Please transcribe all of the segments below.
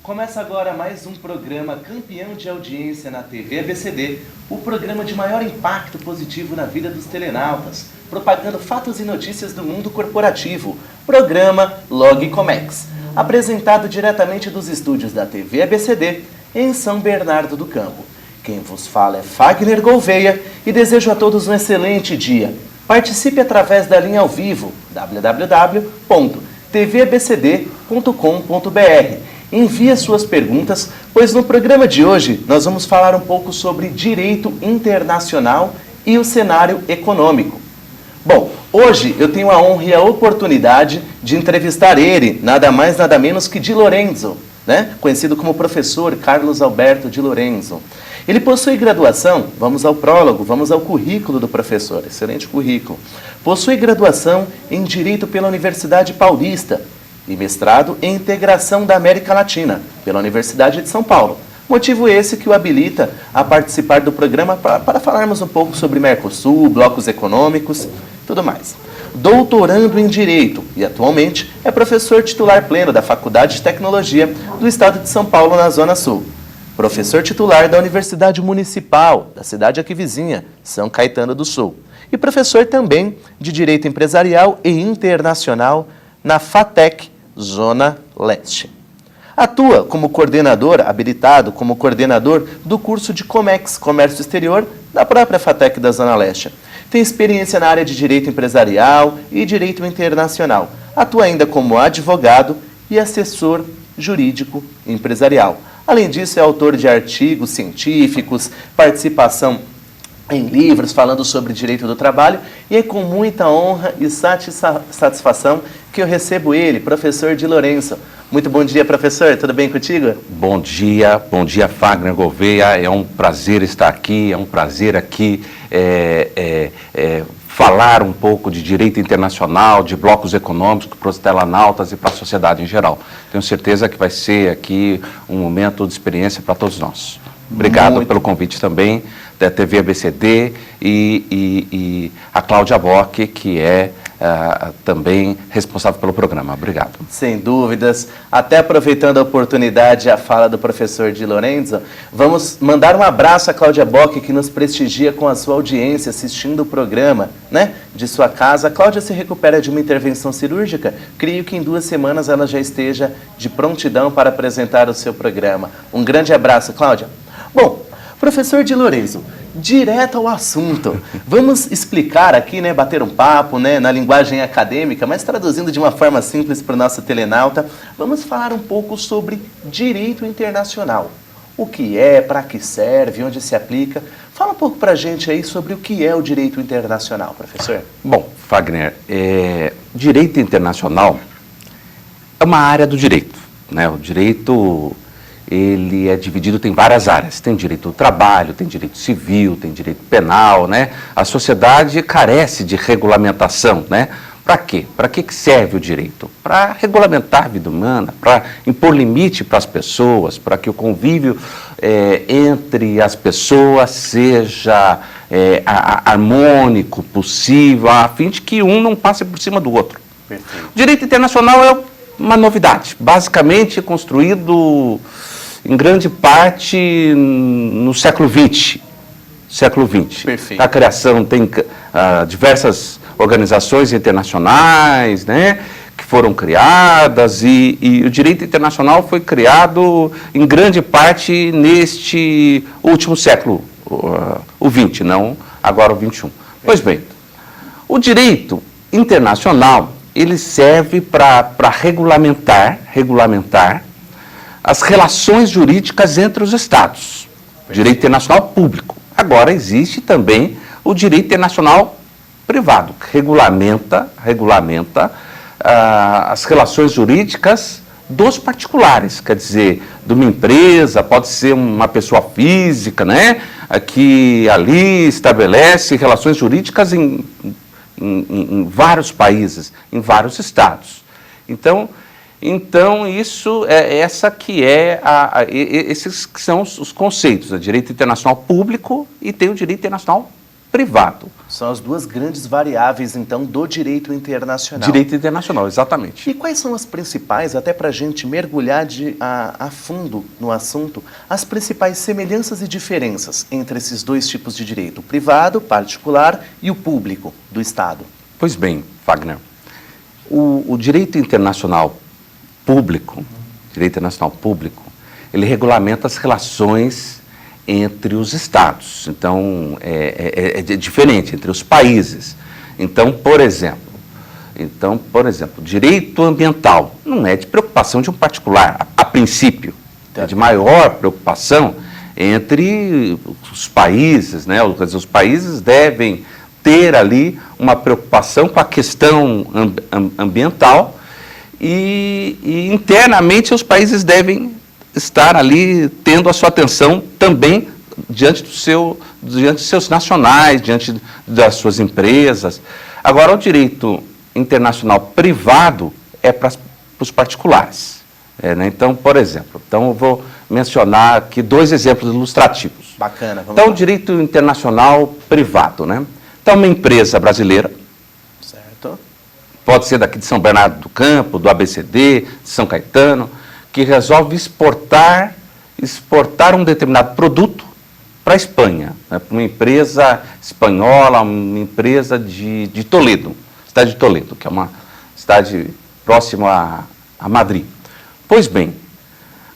Começa agora mais um programa campeão de audiência na TV ABCD, o programa de maior impacto positivo na vida dos telenautas, propagando fatos e notícias do mundo corporativo, programa Logcomex, apresentado diretamente dos estúdios da TV ABCD, em São Bernardo do Campo. Quem vos fala é Fagner Gouveia e desejo a todos um excelente dia. Participe através da linha ao vivo, www.tvabcd.com.br. Envie suas perguntas, pois no programa de hoje nós vamos falar um pouco sobre direito internacional e o cenário econômico. Bom, hoje eu tenho a honra e a oportunidade de entrevistar ele, nada mais nada menos que Di Lorenzo, conhecido como professor Carlos Alberto Di Lorenzo. Ele possui graduação, vamos ao prólogo, vamos ao currículo do professor, excelente currículo. Possui graduação em Direito pela Universidade Paulista e mestrado em Integração da América Latina, pela Universidade de São Paulo. Motivo esse que o habilita a participar do programa para falarmos um pouco sobre Mercosul, blocos econômicos e tudo mais. Doutorando em Direito e atualmente é professor titular pleno da Faculdade de Tecnologia do Estado de São Paulo, na Zona Sul. Professor titular da Universidade Municipal, da cidade aqui vizinha, São Caetano do Sul. E professor também de Direito Empresarial e Internacional na FATEC, Zona Leste. Atua como coordenador, habilitado como coordenador do curso de COMEX, Comércio Exterior, da própria FATEC da Zona Leste. Tem experiência na área de Direito Empresarial e Direito Internacional. Atua ainda como advogado e assessor jurídico empresarial. Além disso, é autor de artigos científicos, participação em livros falando sobre direito do trabalho, e é com muita honra e satisfação que eu recebo ele, professor Di Lorenzo. Muito bom dia, professor, tudo bem contigo? Bom dia Fagner Gouveia, é um prazer estar aqui, é um prazer aqui falar um pouco de direito internacional, de blocos econômicos para os telenautas e para a sociedade em geral. Tenho certeza que vai ser aqui um momento de experiência para todos nós. Obrigado pelo convite também da TV ABCD e a Cláudia Bock, que é também responsável pelo programa. Obrigado. Sem dúvidas. Até aproveitando a oportunidade e a fala do professor Di Lorenzo, vamos mandar um abraço à Cláudia Bock, que nos prestigia com a sua audiência assistindo o programa, de sua casa. A Cláudia se recupera de uma intervenção cirúrgica. Creio que em 2 semanas ela já esteja de prontidão para apresentar o seu programa. Um grande abraço, Cláudia. Bom, professor Di Lorenzo, direto ao assunto. Vamos explicar aqui, bater um papo, na linguagem acadêmica, mas traduzindo de uma forma simples para o nosso telenauta, vamos falar um pouco sobre direito internacional. O que é, para que serve, onde se aplica. Fala um pouco para a gente aí sobre o que é o direito internacional, professor. Bom, Fagner, direito internacional é uma área do direito, O direito, ele é dividido, tem várias áreas. Tem direito do trabalho, tem direito civil, tem direito penal, A sociedade carece de regulamentação, Para quê? Para que serve o direito? Para regulamentar a vida humana, para impor limite para as pessoas, para que o convívio entre as pessoas seja harmônico, possível, a fim de que um não passe por cima do outro. Perfeito. O direito internacional é uma novidade, basicamente construído em grande parte no século XX. Perfeito. A criação tem diversas organizações internacionais, que foram criadas, e o direito internacional foi criado em grande parte neste último século, o XX, não agora o XXI. Pois bem, o direito internacional, ele serve para regulamentar as relações jurídicas entre os Estados. Direito internacional público. Agora existe também o direito internacional privado, que regulamenta as relações jurídicas dos particulares, quer dizer, de uma empresa, pode ser uma pessoa física, que ali estabelece relações jurídicas em vários países, em vários estados. Então isso esses que são os conceitos, direito internacional público e tem o direito internacional privado. São as duas grandes variáveis, então, do direito internacional. Direito internacional, exatamente. E quais são as principais, até para a gente mergulhar a fundo no assunto, as principais semelhanças e diferenças entre esses dois tipos de direito, o privado, particular, e o público, do Estado? Pois bem, Wagner, o direito internacional público, ele regulamenta as relações entre os estados. Então, é diferente entre os países. Então, por exemplo, direito ambiental não é de preocupação de um particular, a princípio. É de maior preocupação entre os países, né? Os países devem ter ali uma preocupação com a questão ambiental e internamente os países devem estar ali tendo a sua atenção também diante dos seus nacionais, diante das suas empresas. Agora, o direito internacional privado é para os particulares. Né? Então, por exemplo, eu vou mencionar aqui 2 exemplos ilustrativos. Bacana, vamos Então, lá. o direito internacional privado, né? Então, uma empresa brasileira, Certo. pode ser daqui de São Bernardo do Campo, do ABCD, de São Caetano, que resolve exportar um determinado produto para a Espanha, né, para uma empresa espanhola, uma empresa de Toledo, cidade de Toledo, que é uma cidade próxima a Madrid. Pois bem,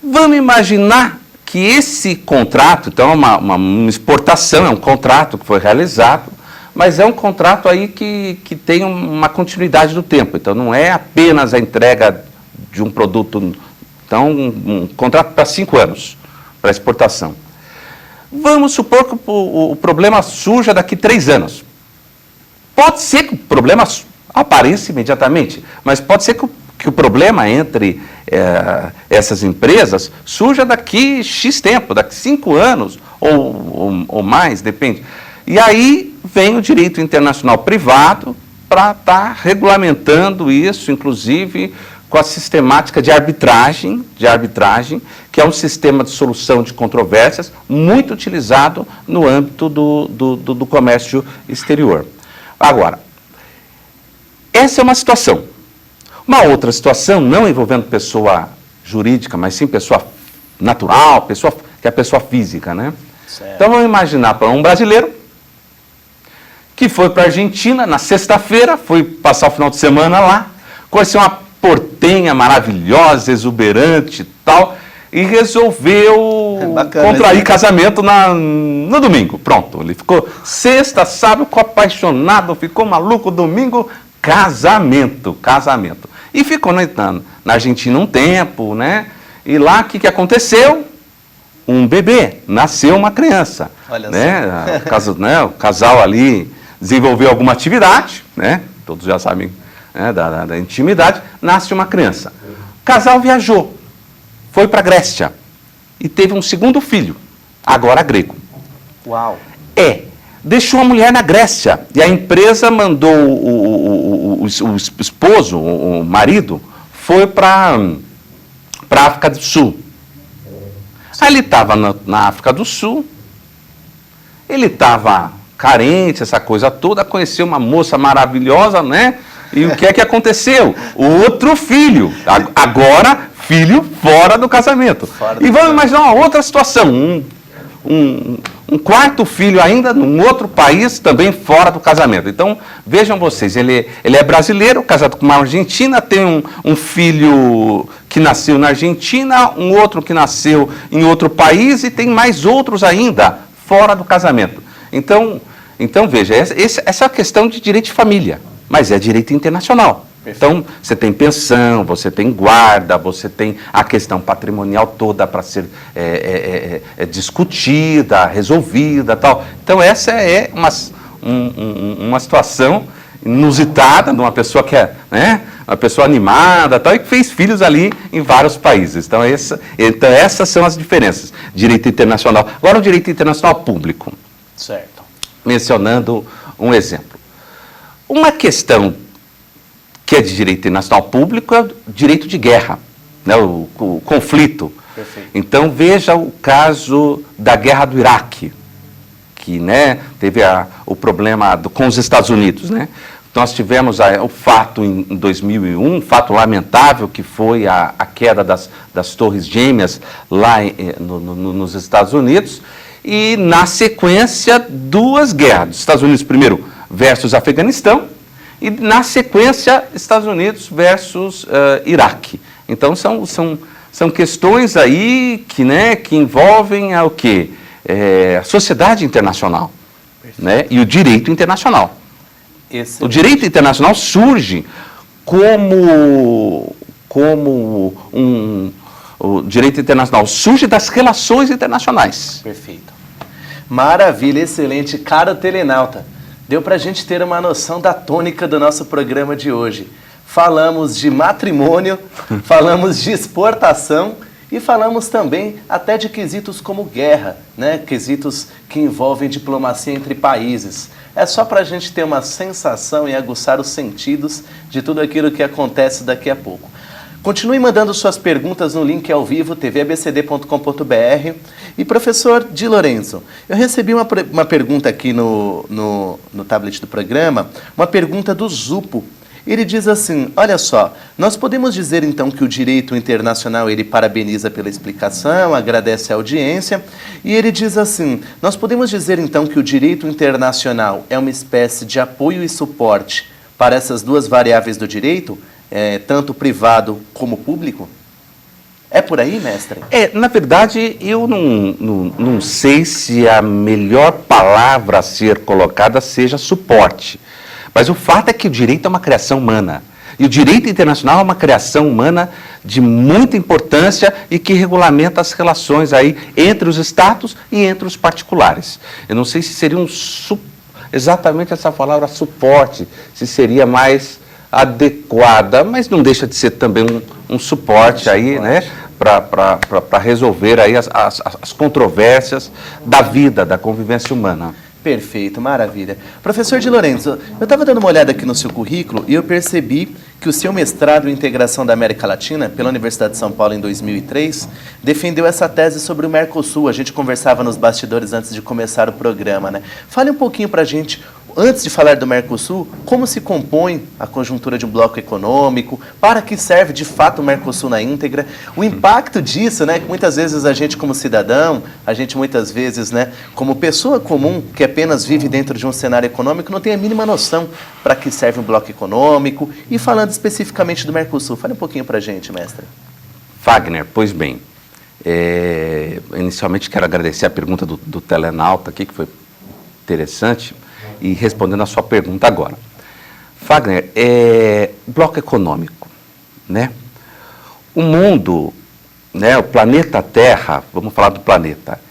vamos imaginar que esse contrato, então é uma exportação, é um contrato que foi realizado, mas é um contrato aí que tem uma continuidade do tempo, então não é apenas a entrega de um produto. Então, um contrato para 5 anos, para exportação. Vamos supor que o problema surja daqui 3 anos. Pode ser que o problema apareça imediatamente, mas pode ser que o problema entre essas empresas surja daqui X tempo, daqui 5 anos ou mais, depende. E aí vem o direito internacional privado para estar regulamentando isso, inclusive com a sistemática de arbitragem, que é um sistema de solução de controvérsias muito utilizado no âmbito do comércio exterior. Agora, essa é uma situação. Uma outra situação, não envolvendo pessoa jurídica, mas sim pessoa natural, que é a pessoa física, né? Certo. Então, vamos imaginar para um brasileiro que foi para a Argentina na sexta-feira, foi passar o final de semana lá, conheceu uma portenha maravilhosa, exuberante e tal, e resolveu contrair casamento no domingo. Pronto, ele ficou sexta, sábado, ficou apaixonado, ficou maluco, domingo, casamento. E ficou na Argentina um tempo, né? E lá, o que aconteceu? Um bebê, nasceu uma criança. Olha né? O casal ali desenvolveu alguma atividade, né? Todos já sabem, né? da intimidade, nasce uma criança. O casal viajou, foi para a Grécia e teve um segundo filho, agora grego. Uau! Deixou a mulher na Grécia e a empresa mandou o esposo, o marido, foi para a África do Sul. Aí ele estava na África do Sul, ele estava carente, essa coisa toda, conheceu uma moça maravilhosa, né? E o que aconteceu? Outro filho, agora filho fora do casamento. E vamos imaginar uma outra situação, um quarto filho ainda num outro país, também fora do casamento. Então, vejam vocês, ele é brasileiro, casado com uma argentina, tem um filho que nasceu na Argentina, um outro que nasceu em outro país e tem mais outros ainda fora do casamento. Então veja, essa é a questão de direito de família, mas é direito internacional. Então, você tem pensão, você tem guarda, você tem a questão patrimonial toda para ser discutida, resolvida, tal. Então, essa é uma situação inusitada de uma pessoa que é, né, uma pessoa animada, tal, e que fez filhos ali em vários países. Então, essas são as diferenças. Direito internacional. Agora, o direito internacional público. Certo. Mencionando um exemplo. Uma questão que é de direito internacional público é o direito de guerra, né, o conflito. Perfeito. Então, veja o caso da guerra do Iraque, Iraque, né? Teve o problema com os Estados Unidos, né? Nós tivemos o fato em 2001, fato lamentável, que foi a queda das Torres Gêmeas lá nos Estados Unidos, e na sequência 2 guerras, dos Estados Unidos primeiro versus Afeganistão, e na sequência Estados Unidos versus Iraque. Então são questões aí que envolvem o quê? A sociedade internacional, né? E o direito internacional. Excelente. O direito internacional surge o direito internacional surge das relações internacionais. Perfeito. Maravilha, excelente. Caro telenauta, deu para a gente ter uma noção da tônica do nosso programa de hoje. Falamos de matrimônio, falamos de exportação e falamos também até de quesitos como guerra, né? Quesitos que envolvem diplomacia entre países. É só para a gente ter uma sensação e aguçar os sentidos de tudo aquilo que acontece daqui a pouco. Continue mandando suas perguntas no link ao vivo, tvabcd.com.br. E professor Di Lorenzo, eu recebi uma pergunta aqui no tablet do programa, uma pergunta do Zupo. Ele diz assim, olha só, nós podemos dizer então que o direito internacional, ele parabeniza pela explicação, agradece a audiência, e ele diz assim, nós podemos dizer então que o direito internacional é uma espécie de apoio e suporte para essas 2 variáveis do direito, tanto privado como público? É por aí, mestre? Na verdade, eu não sei se a melhor palavra a ser colocada seja suporte. Mas o fato é que o direito é uma criação humana. E o direito internacional é uma criação humana de muita importância e que regulamenta as relações aí entre os estados e entre os particulares. Eu não sei se seria exatamente essa palavra suporte, se seria mais adequada, mas não deixa de ser também um suporte aí, né, para resolver aí as controvérsias da vida, da convivência humana. Perfeito, maravilha. Professor Di Lorenzo, eu estava dando uma olhada aqui no seu currículo e eu percebi que o seu mestrado em Integração da América Latina, pela Universidade de São Paulo em 2003, defendeu essa tese sobre o Mercosul. A gente conversava nos bastidores antes de começar o programa, né? Fale um pouquinho para a gente, antes de falar do Mercosul, como se compõe a conjuntura de um bloco econômico, para que serve de fato o Mercosul na íntegra, o impacto disso, né, que muitas vezes a gente como cidadão, a gente muitas vezes, né, como pessoa comum, que apenas vive dentro de um cenário econômico, não tem a mínima noção para que serve um bloco econômico, e falando especificamente do Mercosul, fale um pouquinho para a gente, mestre. Fagner, pois bem, inicialmente quero agradecer a pergunta do telenauta aqui, que foi interessante, e respondendo a sua pergunta agora. Fagner, bloco econômico, né? O mundo, né, o planeta Terra, vamos falar do planeta,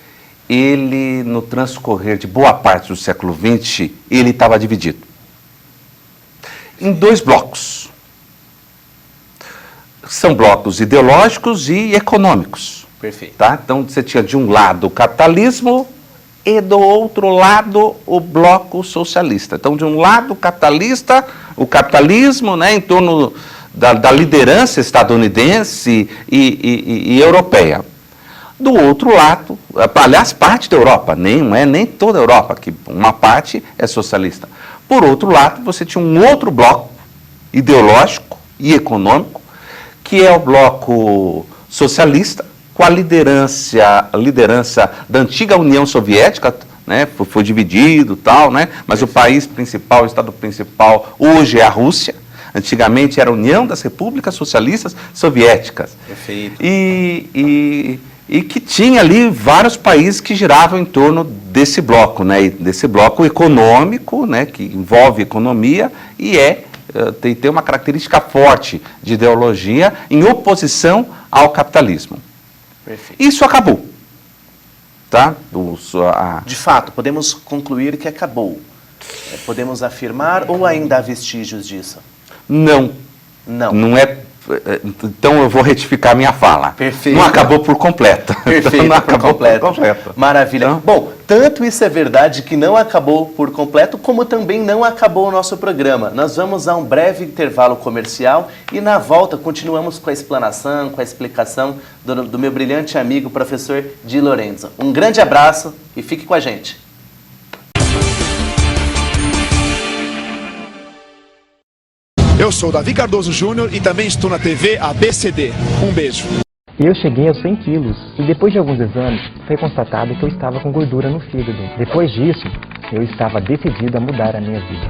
ele, no transcorrer de boa parte do século XX, ele estava dividido em 2 blocos. São blocos ideológicos e econômicos. Perfeito. Tá? Então, você tinha de um lado o capitalismo e do outro lado o bloco socialista. Então, de um lado o capitalismo, né, em torno da liderança estadunidense e europeia. Do outro lado, aliás, parte da Europa, não é nem toda a Europa, que uma parte é socialista. Por outro lado, você tinha um outro bloco ideológico e econômico, que é o bloco socialista, com a liderança da antiga União Soviética, né, foi dividido e tal, né, mas o país principal, o estado principal, hoje é a Rússia. Antigamente era a União das Repúblicas Socialistas Soviéticas. Perfeito. E que tinha ali vários países que giravam em torno desse bloco, né, desse bloco econômico, né, que envolve economia e tem uma característica forte de ideologia em oposição ao capitalismo. Perfeito. Isso acabou. Tá? De fato, podemos concluir que acabou. Podemos afirmar ou ainda há vestígios disso? Não. Não é. Então eu vou retificar minha fala. Perfeito. Não acabou por completo. Perfeito, não por acabou completo. por completo. Maravilha. Então, bom, tanto isso é verdade que não acabou por completo, como também não acabou o nosso programa. Nós vamos a um breve intervalo comercial e na volta continuamos com a explanação, com a explicação do meu brilhante amigo, professor Di Lorenzo. Um grande abraço e fique com a gente. Eu sou Davi Cardoso Júnior e também estou na TV ABCD. Um beijo. Eu cheguei aos 100 quilos e depois de alguns exames foi constatado que eu estava com gordura no fígado. Depois disso, eu estava decidido a mudar a minha vida.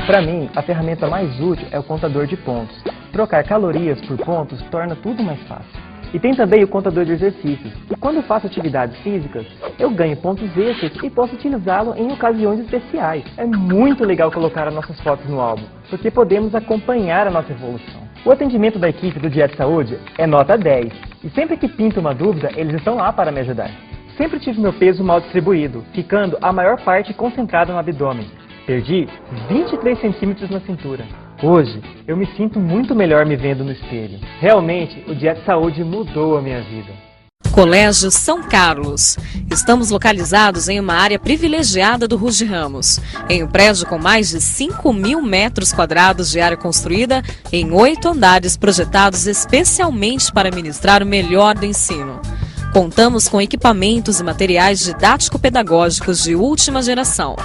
Para mim, a ferramenta mais útil é o contador de pontos. Trocar calorias por pontos torna tudo mais fácil. E tem também o contador de exercícios. E quando eu faço atividades físicas, eu ganho pontos extras e posso utilizá-lo em ocasiões especiais. É muito legal colocar as nossas fotos no álbum, porque podemos acompanhar a nossa evolução. O atendimento da equipe do Dieta Saúde é nota 10. E sempre que pinto uma dúvida, eles estão lá para me ajudar. Sempre tive meu peso mal distribuído, ficando a maior parte concentrada no abdômen. Perdi 23 centímetros na cintura. Hoje, eu me sinto muito melhor me vendo no espelho. Realmente, o Dieta Saúde mudou a minha vida. Colégio São Carlos. Estamos localizados em uma área privilegiada do Ruge Ramos, em um prédio com mais de 5.000 metros quadrados de área construída, em 8 andares projetados especialmente para ministrar o melhor do ensino. Contamos com equipamentos e materiais didático-pedagógicos de última geração.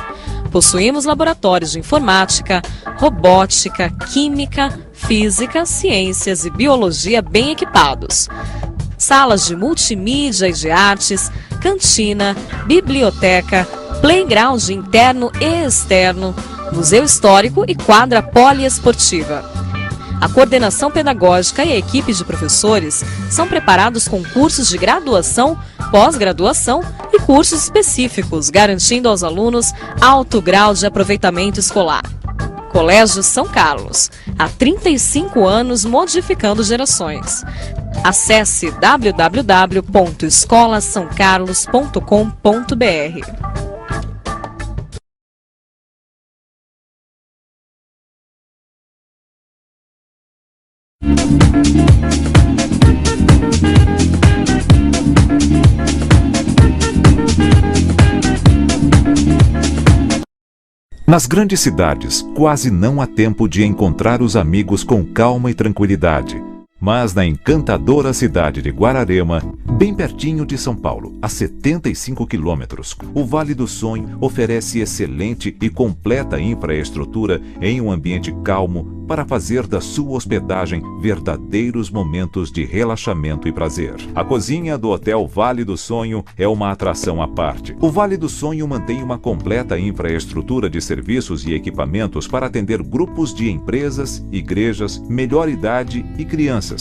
Possuímos laboratórios de informática, robótica, química, física, ciências e biologia bem equipados. Salas de multimídia e de artes, cantina, biblioteca, playground interno e externo, museu histórico e quadra poliesportiva. A coordenação pedagógica e a equipe de professores são preparados com cursos de graduação, pós-graduação e cursos específicos, garantindo aos alunos alto grau de aproveitamento escolar. Colégio São Carlos, há 35 anos modificando gerações. Acesse www.escolasaocarlos.com.br. Nas grandes cidades, quase não há tempo de encontrar os amigos com calma e tranquilidade. Mas na encantadora cidade de Guararema, bem pertinho de São Paulo, a 75 quilômetros, o Vale do Sonho oferece excelente e completa infraestrutura em um ambiente calmo para fazer da sua hospedagem verdadeiros momentos de relaxamento e prazer. A cozinha do Hotel Vale do Sonho é uma atração à parte. O Vale do Sonho mantém uma completa infraestrutura de serviços e equipamentos para atender grupos de empresas, igrejas, melhor idade e crianças,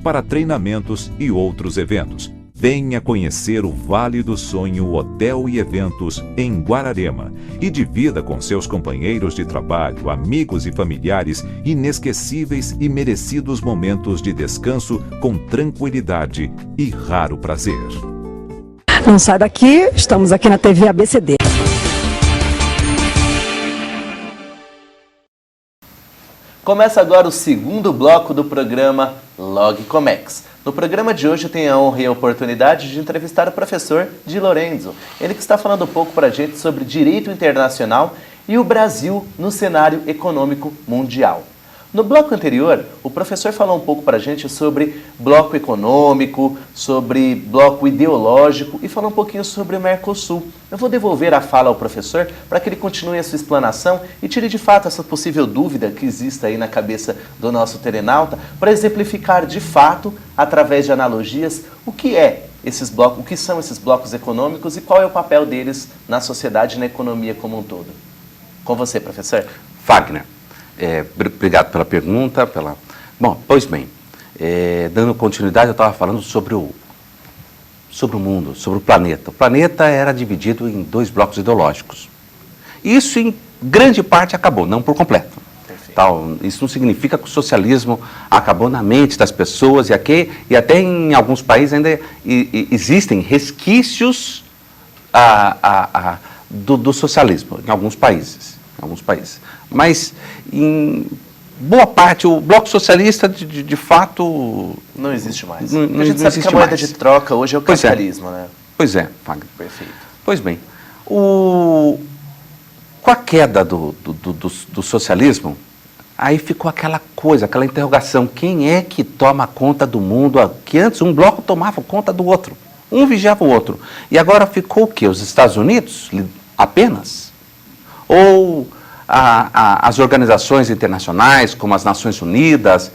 para treinamentos e outros eventos. Venha conhecer o Vale do Sonho Hotel e Eventos em Guararema e divida com seus companheiros de trabalho, amigos e familiares inesquecíveis e merecidos momentos de descanso com tranquilidade e raro prazer. Não sai daqui, estamos aqui na TV ABCD. Começa agora o segundo bloco do programa Logcomex. No programa de hoje eu tenho a honra e a oportunidade de entrevistar o professor Di Lorenzo. Ele que está falando um pouco para a gente sobre direito internacional e o Brasil no cenário econômico mundial. No bloco anterior, o professor falou um pouco para a gente sobre bloco econômico, sobre bloco ideológico e falou um pouquinho sobre o Mercosul. Eu vou devolver a fala ao professor para que ele continue a sua explanação e tire de fato essa possível dúvida que existe aí na cabeça do nosso telenauta, para exemplificar de fato, através de analogias, o que são esses blocos econômicos e qual é o papel deles na sociedade e na economia como um todo. Com você, professor. Wagner. Obrigado pela pergunta. Bom, pois bem, dando continuidade, eu estava falando sobre o mundo, sobre o planeta. O planeta era dividido em 2 blocos ideológicos. Isso, em grande parte, acabou, não por completo. Isso não significa que o socialismo acabou na mente das pessoas e até em alguns países ainda existem resquícios do socialismo, em alguns países. Mas, em boa parte, o bloco socialista, de fato... Não existe mais. A gente sabe que a moeda de troca hoje é o capitalismo, né? Pois é, Wagner. Perfeito. Pois bem, com a queda do socialismo, aí ficou aquela coisa, aquela interrogação, quem é que toma conta do mundo? Que antes um bloco tomava conta do outro, um vigiava o outro. E agora ficou o quê? Os Estados Unidos apenas? Ou as organizações internacionais, como as Nações Unidas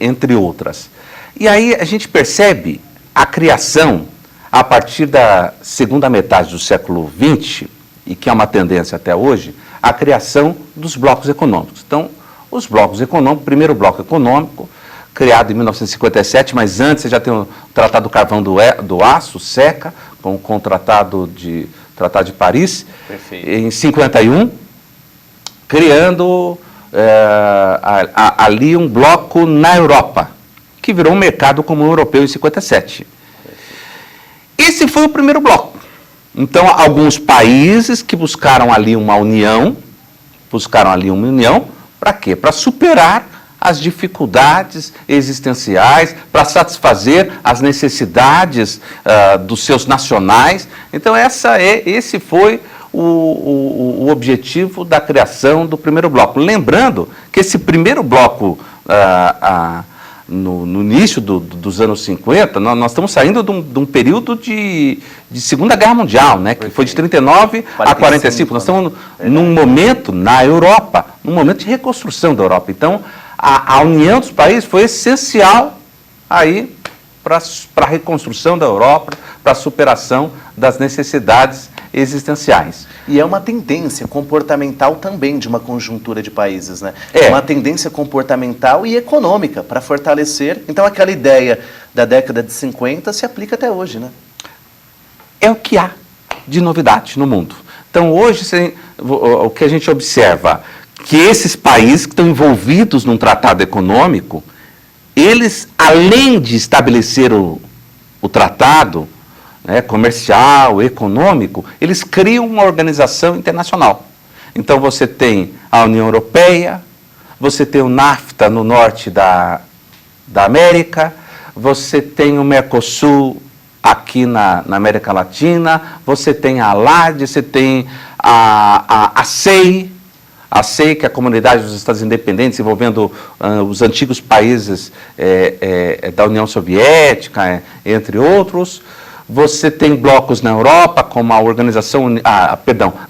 entre outras. E aí a gente percebe a criação, a partir da segunda metade do século XX, e que é uma tendência até hoje, a criação dos blocos econômicos. Então, os blocos econômicos, o primeiro bloco econômico, criado em 1957, mas antes você já tem o Tratado do Carvão do Aço, SECA, com o Tratado de Paris, Perfeito. em 51, criando ali um bloco na Europa, que virou um mercado comum europeu em 57. Esse foi o primeiro bloco. Então, alguns países que buscaram ali uma união, para quê? Para superar as dificuldades existenciais, para satisfazer as necessidades dos seus nacionais. Então, esse foi o objetivo da criação do primeiro bloco. Lembrando que esse primeiro bloco, no início dos anos 50, nós estamos saindo de um período de Segunda Guerra Mundial, né, que foi de 39 a 45. Nós estamos num momento na Europa, num momento de reconstrução da Europa. Então, a união dos países foi essencial aí para a reconstrução da Europa, para a superação das necessidades existenciais. E é uma tendência comportamental também de uma conjuntura de países, né? É. Uma tendência comportamental e econômica para fortalecer. Então, aquela ideia da década de 50 se aplica até hoje, né? É o que há de novidade no mundo. Então, hoje, o que a gente observa, que esses países que estão envolvidos num tratado econômico, eles, além de estabelecer o tratado, né, comercial, econômico, eles criam uma organização internacional. Então, você tem a União Europeia, você tem o NAFTA no norte da América, você tem o Mercosul aqui na América Latina, você tem a ALAD, você tem a CEI, que é a Comunidade dos Estados Independentes, envolvendo os antigos países da União Soviética, entre outros. Você tem blocos na Europa, como a Organização,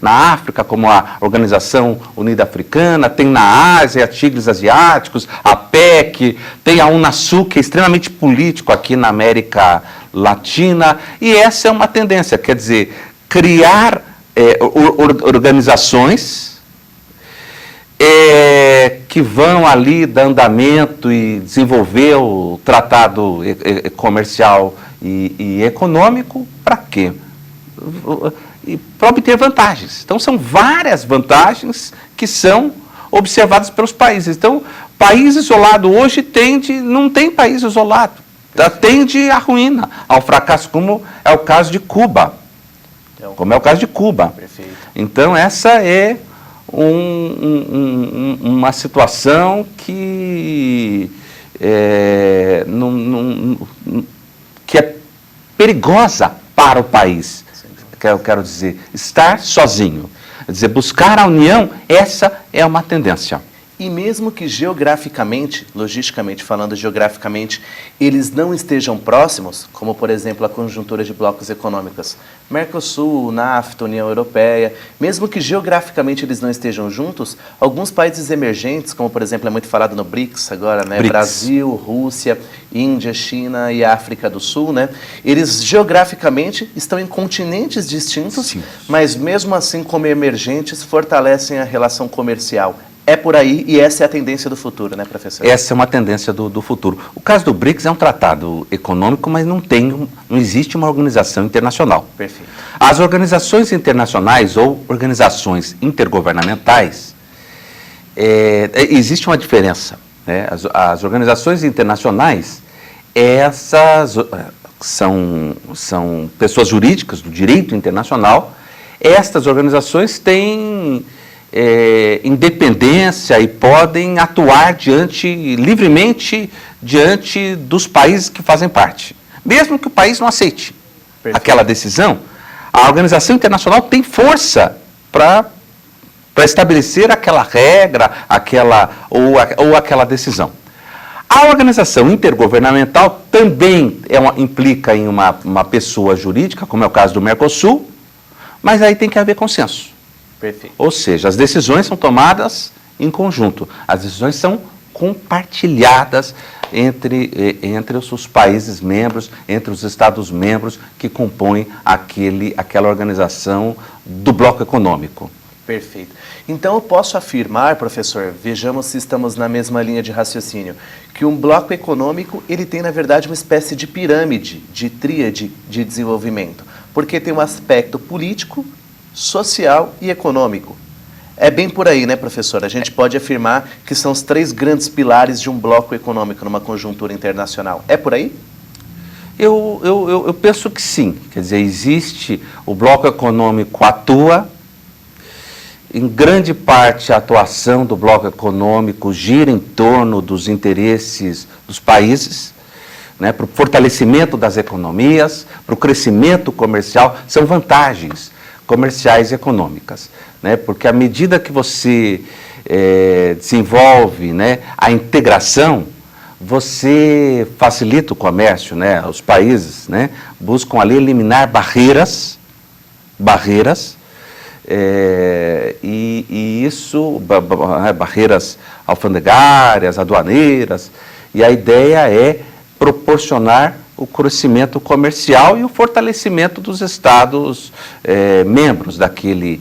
na África, como a Organização Unida Africana, tem na Ásia, Tigres Asiáticos, a PEC, tem a Unasul, que é extremamente político aqui na América Latina, e essa é uma tendência, quer dizer, criar organizações que vão ali dar andamento e desenvolver o tratado comercial e econômico, para quê? Para obter vantagens. Então, são várias vantagens que são observadas pelos países. Então, país isolado hoje não tem país isolado, tende à ruína, ao fracasso, como é o caso de Cuba. Perfeito. Então, essa é uma situação que é perigosa para o país. Eu quero dizer, estar sozinho, dizer, buscar a união, essa é uma tendência. E mesmo que geograficamente, logisticamente falando geograficamente, eles não estejam próximos, como por exemplo a conjuntura de blocos econômicos, Mercosul, NAFTA, União Europeia, mesmo que geograficamente eles não estejam juntos, alguns países emergentes, como por exemplo é muito falado no BRICS agora, né, BRICS. Brasil, Rússia, Índia, China e África do Sul, né, eles geograficamente estão em continentes distintos, Sim. mas mesmo assim como emergentes fortalecem a relação comercial. É por aí e essa é a tendência do futuro, né, professor? Essa é uma tendência do futuro. O caso do BRICS é um tratado econômico, mas não existe uma organização internacional. Perfeito. As organizações internacionais ou organizações intergovernamentais, existe uma diferença, né? As organizações internacionais, essas são pessoas jurídicas do direito internacional. Estas organizações têm independência e podem atuar livremente diante dos países que fazem parte. Mesmo que o país não aceite aquela decisão, a organização internacional tem força para estabelecer aquela regra, ou aquela decisão. A organização intergovernamental também implica em uma pessoa jurídica, como é o caso do Mercosul, mas aí tem que haver consenso. Perfeito. Ou seja, as decisões são tomadas em conjunto, as decisões são compartilhadas entre os países membros, entre os Estados membros que compõem aquela organização do bloco econômico. Perfeito. Então eu posso afirmar, professor, vejamos se estamos na mesma linha de raciocínio, que um bloco econômico ele tem na verdade uma espécie de pirâmide, de tríade de desenvolvimento, porque tem um aspecto político, social e econômico. É bem por aí, né, professor? A gente pode afirmar que são os 3 grandes pilares de um bloco econômico numa conjuntura internacional. É por aí? Eu penso que sim. Quer dizer, existe, o bloco econômico atua, em grande parte a atuação do bloco econômico gira em torno dos interesses dos países, né, para o fortalecimento das economias, para o crescimento comercial, são vantagens comerciais e econômicas, né, porque à medida que você desenvolve, né, a integração, você facilita o comércio, né, os países, né, buscam ali eliminar barreiras, e isso, barreiras alfandegárias, aduaneiras, e a ideia é proporcionar o crescimento comercial e o fortalecimento dos Estados membros daquele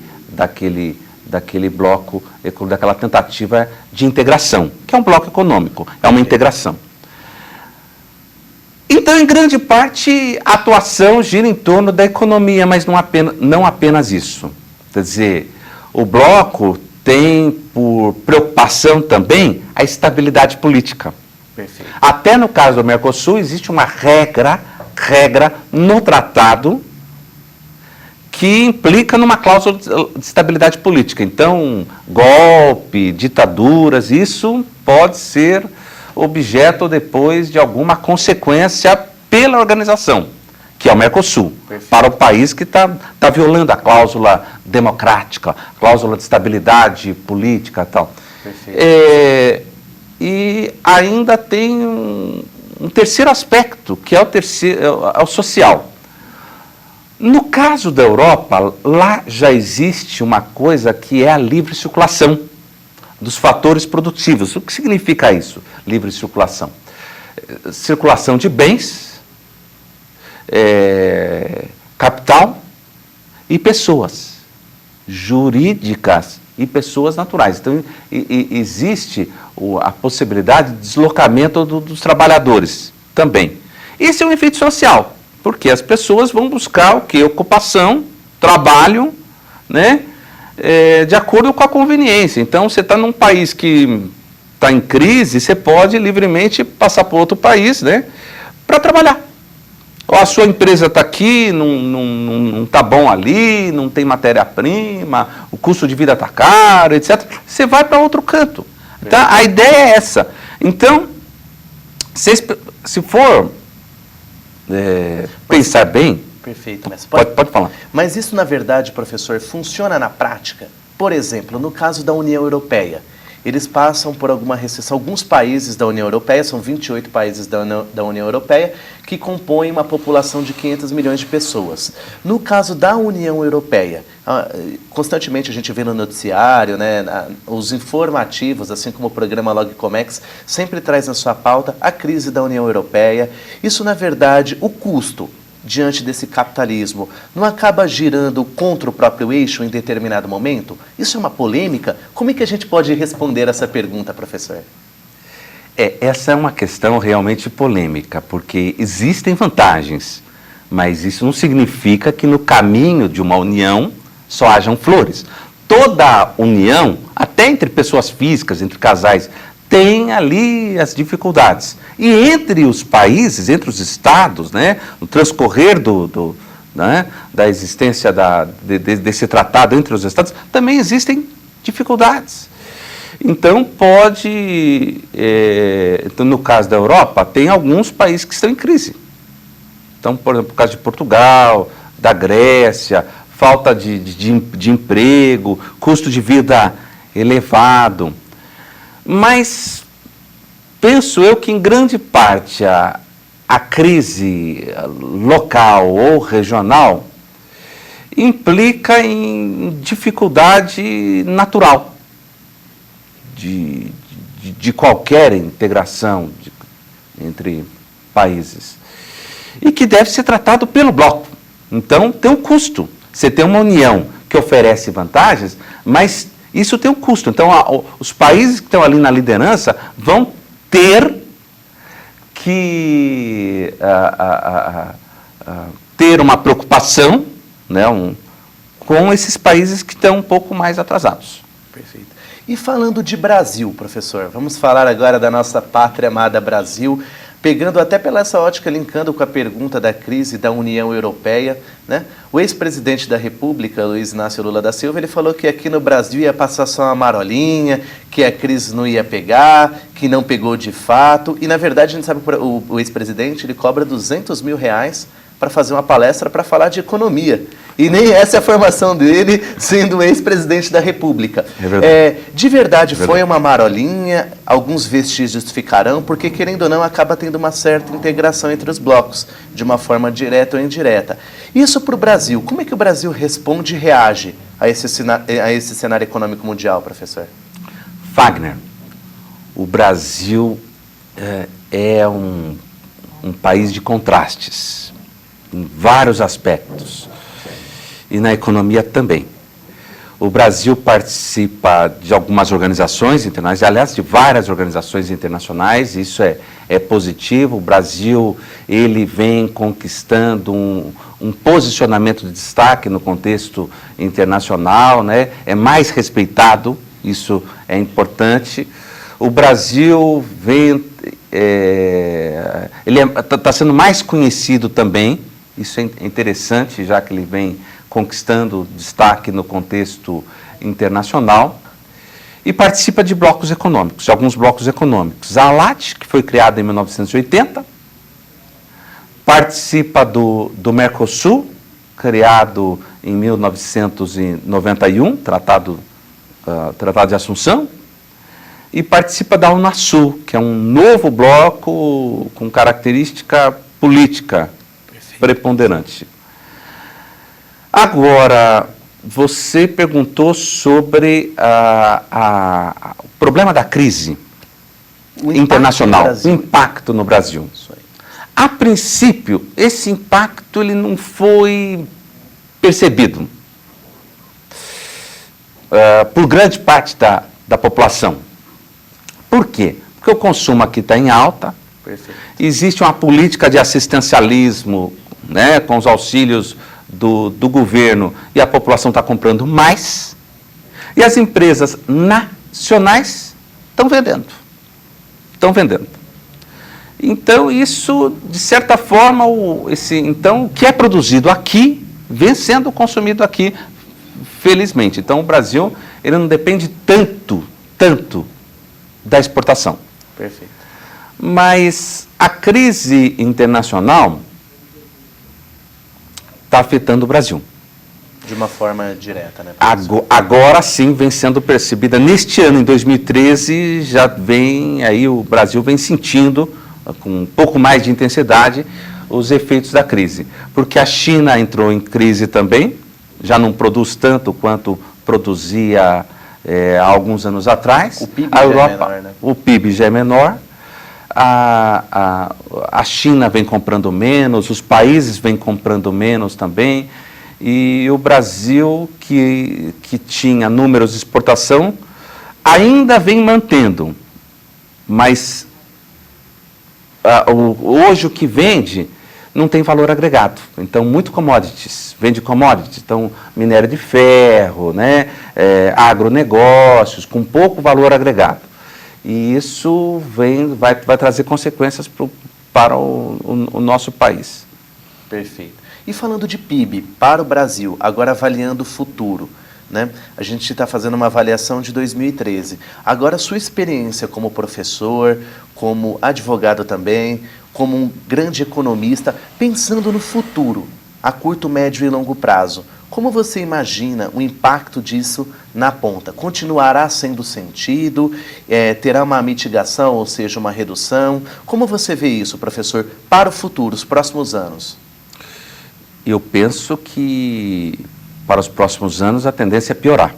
bloco, daquela tentativa de integração, que é um bloco econômico, é uma integração. Então, em grande parte, a atuação gira em torno da economia, mas não apenas isso. Quer dizer, o bloco tem por preocupação também a estabilidade política. Perfeito. Até no caso do Mercosul, existe uma regra no tratado que implica numa cláusula de estabilidade política. Então, golpe, ditaduras, isso pode ser objeto depois de alguma consequência pela organização, que é o Mercosul, Perfeito. para o país que está violando a cláusula democrática, cláusula de estabilidade política e tal. Perfeito. E ainda tem um terceiro aspecto, que é o social. No caso da Europa, lá já existe uma coisa que é a livre circulação dos fatores produtivos. O que significa isso, livre circulação? Circulação de bens, capital e pessoas jurídicas e pessoas naturais. Então, existe a possibilidade de deslocamento dos trabalhadores também. Esse é um efeito social, porque as pessoas vão buscar o quê? Ocupação, trabalho, né? De acordo com a conveniência. Então, você está num país que está em crise, você pode livremente passar para outro país, né? Para trabalhar. Ou a sua empresa está aqui, não está bom ali, não tem matéria-prima, o custo de vida está caro, etc. Você vai para outro canto. Tá? A ideia é essa. Então, se for pensar bem... Perfeito, mestre. Pode falar. Mas isso, na verdade, professor, funciona na prática? Por exemplo, no caso da União Europeia, eles passam por alguma recessão. Alguns países da União Europeia, são 28 países da União Europeia, que compõem uma população de 500 milhões de pessoas. No caso da União Europeia, constantemente a gente vê no noticiário, né, os informativos, assim como o programa Logcomex, sempre traz na sua pauta a crise da União Europeia. Isso, na verdade, o custo diante desse capitalismo, não acaba girando contra o próprio eixo em determinado momento? Isso é uma polêmica? Como é que a gente pode responder essa pergunta, professor? Essa é uma questão realmente polêmica, porque existem vantagens, mas isso não significa que no caminho de uma união só hajam flores. Toda união, até entre pessoas físicas, entre casais, tem ali as dificuldades. E entre os países, entre os estados, né, no transcorrer da existência desse tratado entre os estados, também existem dificuldades. Então, então, no caso da Europa, tem alguns países que estão em crise. Então, por exemplo, no caso de Portugal, da Grécia, falta de emprego, custo de vida elevado. Mas penso eu que, em grande parte, a crise local ou regional, implica em dificuldade natural de qualquer integração entre países e que deve ser tratado pelo bloco. Então, tem um custo. Você tem uma união que oferece vantagens, mas isso tem um custo. Então, os países que estão ali na liderança vão ter que ter uma preocupação, né, com esses países que estão um pouco mais atrasados. Perfeito. E falando de Brasil, professor, vamos falar agora da nossa pátria amada Brasil, pegando até pela essa ótica, linkando com a pergunta da crise da União Europeia, né? O ex-presidente da República, Luiz Inácio Lula da Silva, ele falou que aqui no Brasil ia passar só uma marolinha, que a crise não ia pegar, que não pegou de fato. E, na verdade, a gente sabe que o ex-presidente ele cobra R$200 mil para fazer uma palestra para falar de economia. E nem essa é a formação dele, sendo ex-presidente da República. É verdade. De verdade, foi uma marolinha, alguns vestígios ficarão, porque, querendo ou não, acaba tendo uma certa integração entre os blocos, de uma forma direta ou indireta. Isso para o Brasil, como é que o Brasil responde e reage a esse cenário econômico mundial, professor? Wagner, o Brasil é um país de contrastes, em vários aspectos. E na economia também. O Brasil participa de algumas organizações internacionais, aliás, de várias organizações internacionais, isso é positivo. O Brasil ele vem conquistando um posicionamento de destaque no contexto internacional, né? É mais respeitado, isso é importante. O Brasil vem, ele está sendo mais conhecido também, isso é interessante, já que ele vem conquistando destaque no contexto internacional, e participa de blocos econômicos, de alguns blocos econômicos. A ALAT, que foi criada em 1980, participa do Mercosul, criado em 1991, Tratado de Assunção, e participa da Unasul, que é um novo bloco com característica política preponderante. Agora, você perguntou sobre o problema da crise internacional, o impacto no Brasil. A princípio, esse impacto ele não foi percebido por grande parte da população. Por quê? Porque o consumo aqui está em alta, existe uma política de assistencialismo, né, com os auxílios do governo, e a população está comprando mais, e as empresas nacionais estão vendendo. Então, isso, de certa forma, então, o que é produzido aqui, vem sendo consumido aqui, felizmente. Então, o Brasil ele não depende tanto da exportação. Perfeito. Mas a crise internacional está afetando o Brasil. De uma forma direta, né? Agora sim vem sendo percebida. Neste ano, em 2013, já vem aí, o Brasil vem sentindo, com um pouco mais de intensidade, os efeitos da crise. Porque a China entrou em crise também, já não produz tanto quanto produzia há alguns anos atrás. O PIB a Europa, já é menor, né? O PIB já é menor. A China vem comprando menos, os países vêm comprando menos também, e o Brasil, que tinha números de exportação, ainda vem mantendo, mas hoje o que vende não tem valor agregado. Então, muito commodities, vende commodities, então minério de ferro, né, agronegócios, com pouco valor agregado. E isso vai trazer consequências para o nosso país. Perfeito. E falando de PIB para o Brasil, agora avaliando o futuro, né? A gente está fazendo uma avaliação de 2013. Agora, sua experiência como professor, como advogado também, como um grande economista, pensando no futuro, a curto, médio e longo prazo, como você imagina o impacto disso na ponta? Continuará sendo sentido? Terá uma mitigação, ou seja, uma redução? Como você vê isso, professor, para o futuro, os próximos anos? Eu penso que para os próximos anos, a tendência é piorar.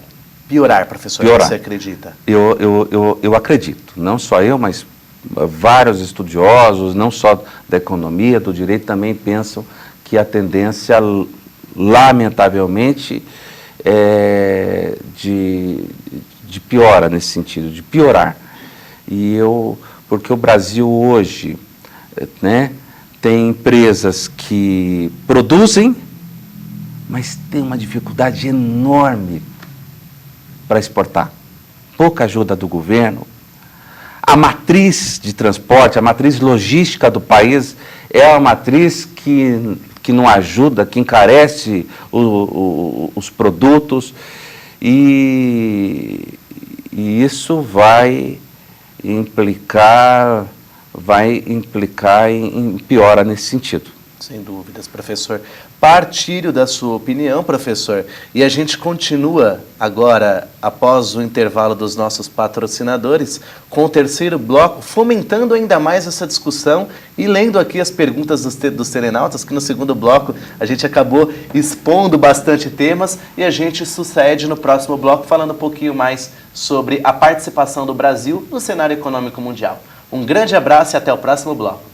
Piorar, professor, Piorar. você acredita? Eu acredito, não só eu, mas vários estudiosos, não só da economia, do direito, também pensam que a tendência, lamentavelmente, é de piora nesse sentido, de piorar. Porque o Brasil hoje, né, tem empresas que produzem, mas tem uma dificuldade enorme para exportar. Pouca ajuda do governo. A matriz de transporte, a matriz logística do país é uma matriz que não ajuda, que encarece os produtos e isso vai implicar em piora nesse sentido. Sem dúvidas, professor. Partilho da sua opinião, professor, e a gente continua agora, após o intervalo dos nossos patrocinadores, com o terceiro bloco, fomentando ainda mais essa discussão e lendo aqui as perguntas dos telenautas, que no segundo bloco a gente acabou expondo bastante temas e a gente sucede no próximo bloco falando um pouquinho mais sobre a participação do Brasil no cenário econômico mundial. Um grande abraço e até o próximo bloco.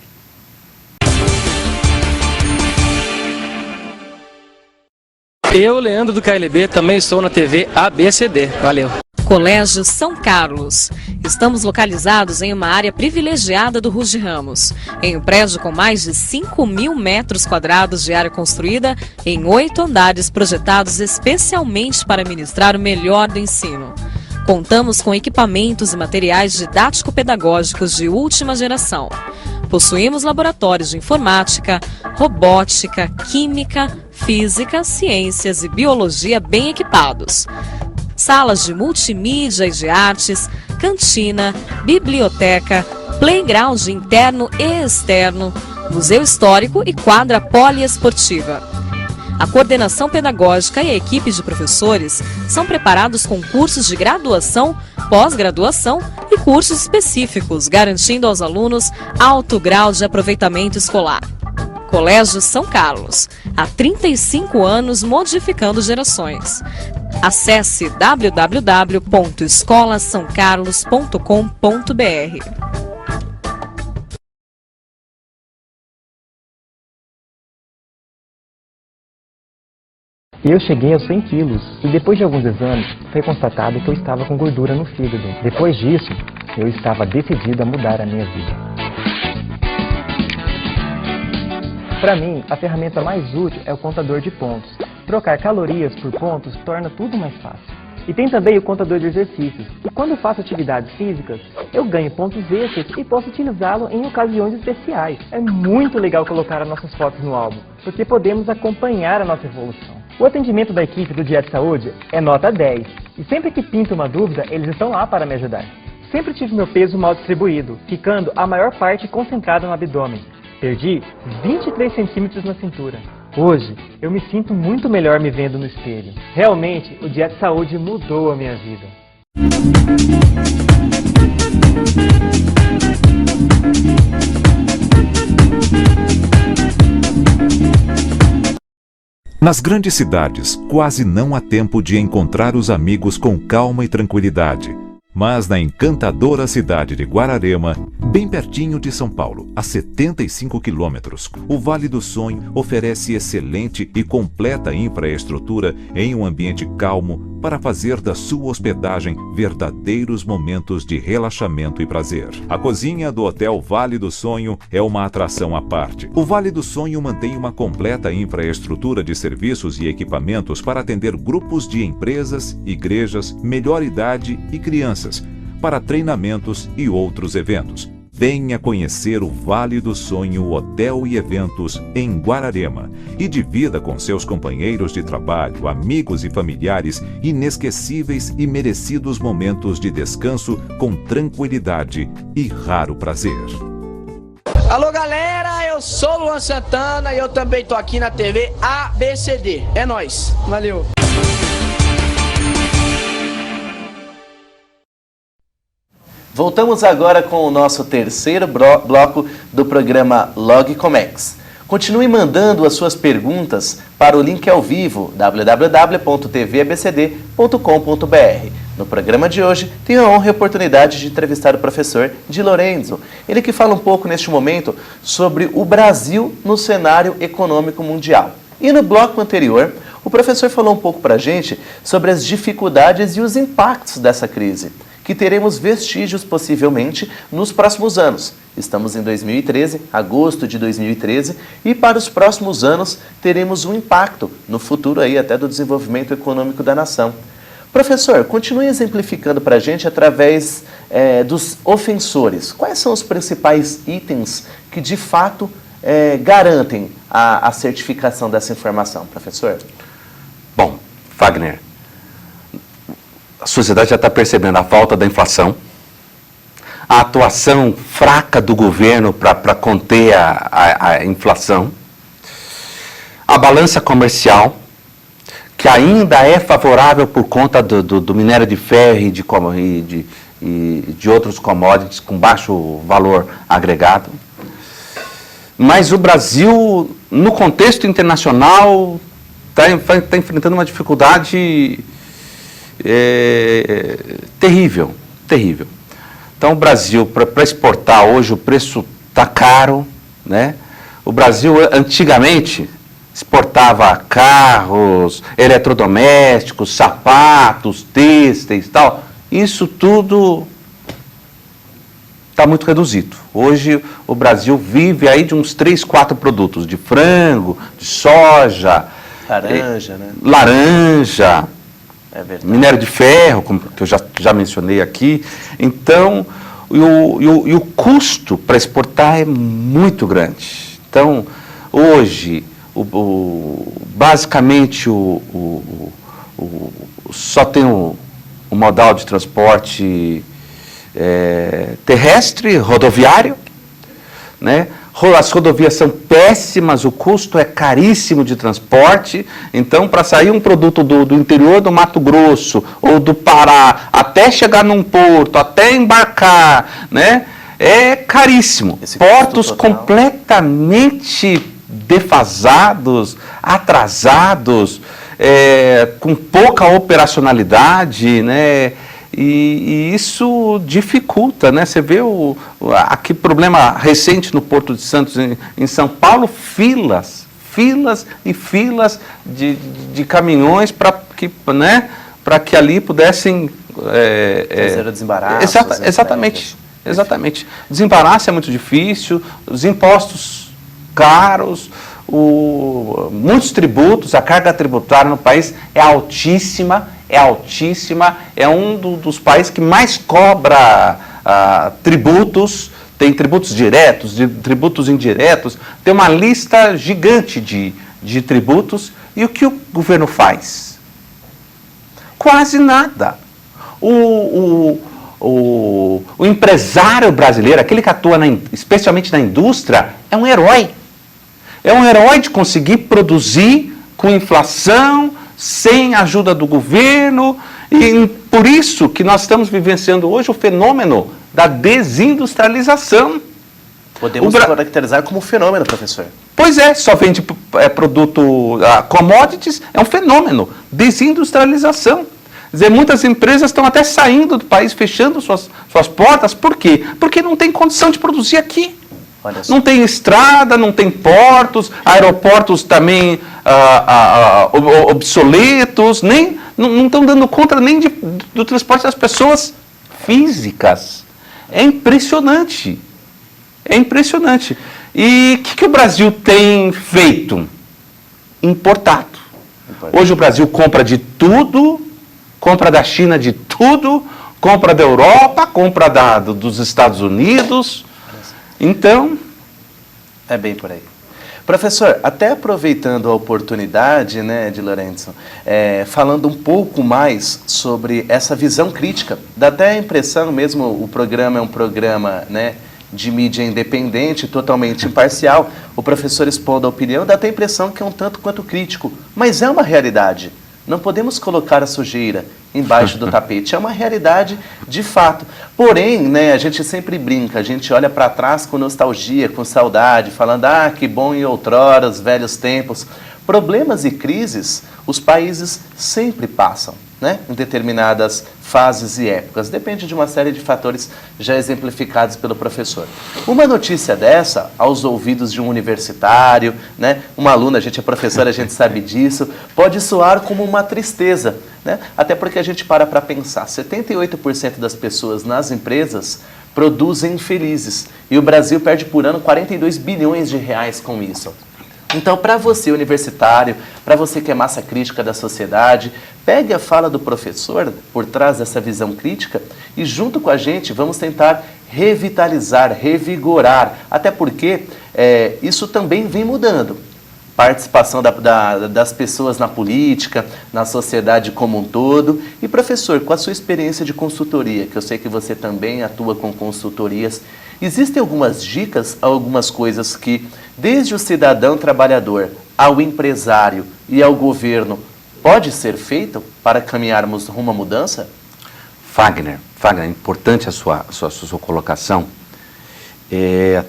Eu, Leandro do KLB, também estou na TV ABCD. Valeu. Colégio São Carlos. Estamos localizados em uma área privilegiada do Ruge Ramos, em um prédio com mais de 5.000 metros quadrados de área construída, em 8 andares projetados especialmente para ministrar o melhor do ensino. Contamos com equipamentos e materiais didático-pedagógicos de última geração. Possuímos laboratórios de informática, robótica, química, física, ciências e biologia bem equipados. Salas de multimídia e de artes, cantina, biblioteca, playground interno e externo, museu histórico e quadra poliesportiva. A coordenação pedagógica e a equipe de professores são preparados com cursos de graduação, pós-graduação e cursos específicos, garantindo aos alunos alto grau de aproveitamento escolar. Colégio São Carlos, há 35 anos modificando gerações. Acesse www.escolasaocarlos.com.br. Eu cheguei aos 100 quilos e depois de alguns exames foi constatado que eu estava com gordura no fígado. Depois disso, eu estava decidido a mudar a minha vida. Para mim, a ferramenta mais útil é o contador de pontos. Trocar calorias por pontos torna tudo mais fácil. E tem também o contador de exercícios. E quando faço atividades físicas, eu ganho pontos extras e posso utilizá-lo em ocasiões especiais. É muito legal colocar as nossas fotos no álbum, porque podemos acompanhar a nossa evolução. O atendimento da equipe do Dieta Saúde é nota 10. E sempre que pinto uma dúvida, eles estão lá para me ajudar. Sempre tive meu peso mal distribuído, ficando a maior parte concentrada no abdômen. Perdi 23 centímetros na cintura. Hoje, eu me sinto muito melhor me vendo no espelho. Realmente, o Dieta Saúde mudou a minha vida. Nas grandes cidades, quase não há tempo de encontrar os amigos com calma e tranquilidade. Mas na encantadora cidade de Guararema, bem pertinho de São Paulo, a 75 quilômetros, o Vale do Sonho oferece excelente e completa infraestrutura em um ambiente calmo para fazer da sua hospedagem verdadeiros momentos de relaxamento e prazer. A cozinha do Hotel Vale do Sonho é uma atração à parte. O Vale do Sonho mantém uma completa infraestrutura de serviços e equipamentos para atender grupos de empresas, igrejas, melhor idade e crianças, para treinamentos e outros eventos. Venha conhecer o Vale do Sonho Hotel e Eventos em Guararema e divida com seus companheiros de trabalho, amigos e familiares inesquecíveis e merecidos momentos de descanso com tranquilidade e raro prazer. Alô galera, eu sou o Luan Santana e eu também tô aqui na TV ABCD. É nóis, valeu! Voltamos agora com o nosso terceiro bloco do programa Logcomex. Continue mandando as suas perguntas para o link ao vivo www.tvabcd.com.br. No programa de hoje, tenho a honra e a oportunidade de entrevistar o professor Di Lorenzo. Ele que fala um pouco neste momento sobre o Brasil no cenário econômico mundial. E no bloco anterior, o professor falou um pouco para a gente sobre as dificuldades e os impactos dessa crise, que teremos vestígios possivelmente nos próximos anos. Estamos em 2013, agosto de 2013, e para os próximos anos teremos um impacto no futuro aí até do desenvolvimento econômico da nação. Professor, continue exemplificando para a gente através dos ofensores. Quais são os principais itens que de fato garantem a certificação dessa informação, professor? Bom, Wagner, a sociedade já está percebendo a falta da inflação, a atuação fraca do governo para conter a inflação, a balança comercial, que ainda é favorável por conta do minério de ferro e de outros commodities com baixo valor agregado. Mas o Brasil, no contexto internacional, está enfrentando uma dificuldade terrível. Então, o Brasil, para exportar hoje, o preço está caro, né? O Brasil, antigamente, exportava carros, eletrodomésticos, sapatos, têxteis e tal. Isso tudo está muito reduzido. Hoje, o Brasil vive aí de uns 3, 4 produtos, de frango, de soja, laranja, minério de ferro, como que eu já mencionei aqui. Então, o custo para exportar é muito grande. Então, hoje, basicamente, só tem o modal de transporte terrestre, rodoviário, né? As rodovias são péssimas, o custo é caríssimo de transporte. Então, para sair um produto do interior do Mato Grosso ou do Pará, até chegar num porto, até embarcar, né, é caríssimo. Portos completamente defasados, atrasados, com pouca operacionalidade, né? E isso dificulta, né? Você vê aqui problema recente no Porto de Santos, em São Paulo, filas e filas de caminhões para que ali pudessem... fazer o desembaraço. Exatamente. Desembaraço é muito difícil, os impostos caros, muitos tributos, a carga tributária no país é altíssima, é um dos países que mais cobra tributos, tem tributos diretos, tributos indiretos, tem uma lista gigante de tributos. E o que o governo faz? Quase nada. O empresário brasileiro, aquele que atua especialmente na indústria, é um herói. É um herói de conseguir produzir com inflação, sem a ajuda do governo, e por isso que nós estamos vivenciando hoje o fenômeno da desindustrialização. Podemos caracterizar como fenômeno, professor. Pois é, só vende produto, commodities, é um fenômeno, desindustrialização. Quer dizer, muitas empresas estão até saindo do país, fechando suas portas. Por quê? Porque não tem condição de produzir aqui. Não tem estrada, não tem portos, aeroportos também obsoletos, não estão dando conta nem do transporte das pessoas físicas. É impressionante. E o que o Brasil tem feito? Importado. Hoje o Brasil compra de tudo, compra da China de tudo, compra da Europa, compra dos Estados Unidos. Então... é bem por aí. Professor, até aproveitando a oportunidade, né, Di Lorenzo, falando um pouco mais sobre essa visão crítica, dá até a impressão, mesmo o programa é um programa, né, de mídia independente, totalmente imparcial, o professor expondo a opinião, dá até a impressão que é um tanto quanto crítico, mas é uma realidade. Não podemos colocar a sujeira embaixo do tapete. É uma realidade de fato. Porém, né, a gente sempre brinca, a gente olha para trás com nostalgia, com saudade, falando, ah, que bom em outrora, os velhos tempos. Problemas e crises, os países sempre passam, né, em determinadas fases e épocas. Depende de uma série de fatores já exemplificados pelo professor. Uma notícia dessa, aos ouvidos de um universitário, né, uma aluna, a gente é professor, a gente sabe disso, pode soar como uma tristeza, né, até porque a gente para pensar, 78% das pessoas nas empresas produzem infelizes e o Brasil perde por ano 42 bilhões de reais com isso. Então, para você, universitário, para você que é massa crítica da sociedade, pegue a fala do professor por trás dessa visão crítica e junto com a gente vamos tentar revitalizar, revigorar, até porque isso também vem mudando. Participação das pessoas na política, na sociedade como um todo. E professor, com a sua experiência de consultoria, que eu sei que você também atua com consultorias, existem algumas dicas, algumas coisas que, desde o cidadão trabalhador ao empresário e ao governo, pode ser feito para caminharmos rumo à mudança? Fagner, é importante a sua colocação,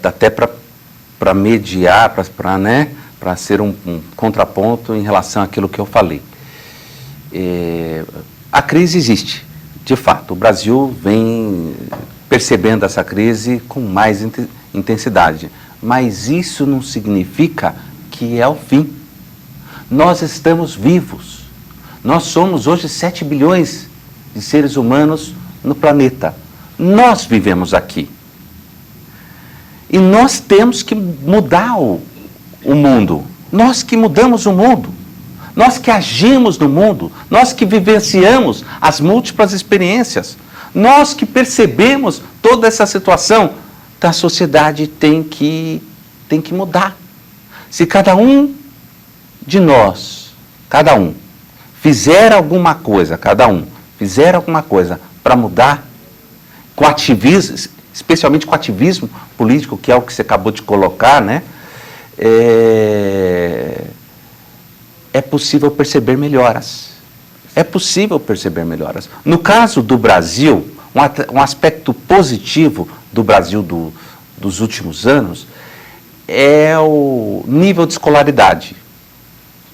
até para mediar, para ser um contraponto em relação àquilo que eu falei. A crise existe, de fato. O Brasil vem percebendo essa crise com mais intensidade. Mas isso não significa que é o fim. Nós estamos vivos. Nós somos hoje 7 bilhões de seres humanos no planeta. Nós vivemos aqui. E nós temos que mudar o mundo. Nós que mudamos o mundo. Nós que agimos no mundo. Nós que vivenciamos as múltiplas experiências. Nós que percebemos toda essa situação. A sociedade tem que mudar. Se cada um de nós, fizer alguma coisa para mudar, com ativismo, especialmente com ativismo político, que é o que você acabou de colocar, né? É possível perceber melhoras. No caso do Brasil, um aspecto positivo do Brasil dos últimos anos é o nível de escolaridade.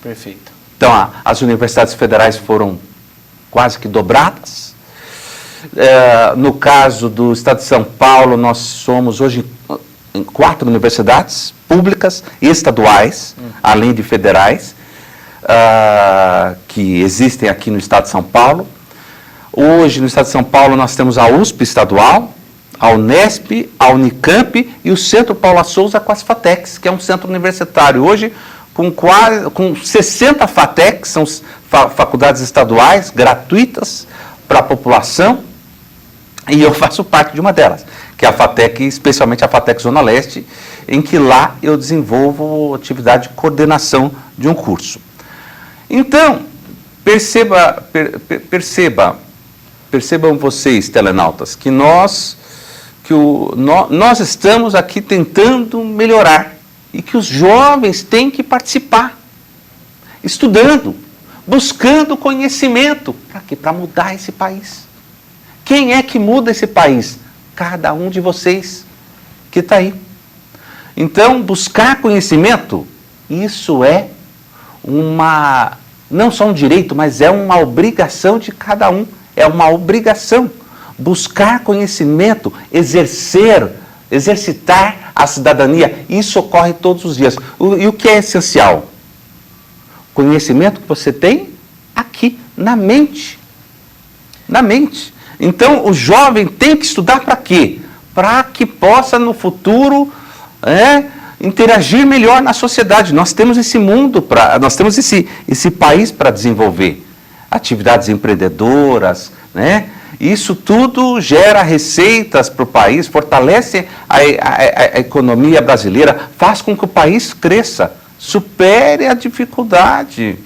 Perfeito. Então, as universidades federais foram quase que dobradas. No caso do Estado de São Paulo, nós somos hoje em 4 universidades públicas e estaduais, além de federais, que existem aqui no Estado de São Paulo. Hoje, no Estado de São Paulo, nós temos a USP estadual, a Unesp, a Unicamp e o Centro Paula Souza com as FATECs, que é um centro universitário. Hoje, com 60 FATECs, são faculdades estaduais, gratuitas para a população, e eu faço parte de uma delas, que é a FATEC, especialmente a FATEC Zona Leste, em que lá eu desenvolvo atividade de coordenação de um curso. Então, percebam vocês, telenautas, que nós estamos aqui tentando melhorar e que os jovens têm que participar, estudando, buscando conhecimento. Para quê? Para mudar esse país. Quem é que muda esse país? Cada um de vocês que está aí. Então, buscar conhecimento, isso é não só um direito, mas é uma obrigação de cada um. É uma obrigação. Buscar conhecimento, exercitar a cidadania, isso ocorre todos os dias. E o que é essencial? Conhecimento que você tem aqui, na mente. Na mente. Então, o jovem tem que estudar para quê? Para que possa, no futuro, interagir melhor na sociedade. Nós temos esse mundo, nós temos esse país para desenvolver. Atividades empreendedoras, né? Isso tudo gera receitas para o país, fortalece a economia brasileira, faz com que o país cresça, supere a dificuldade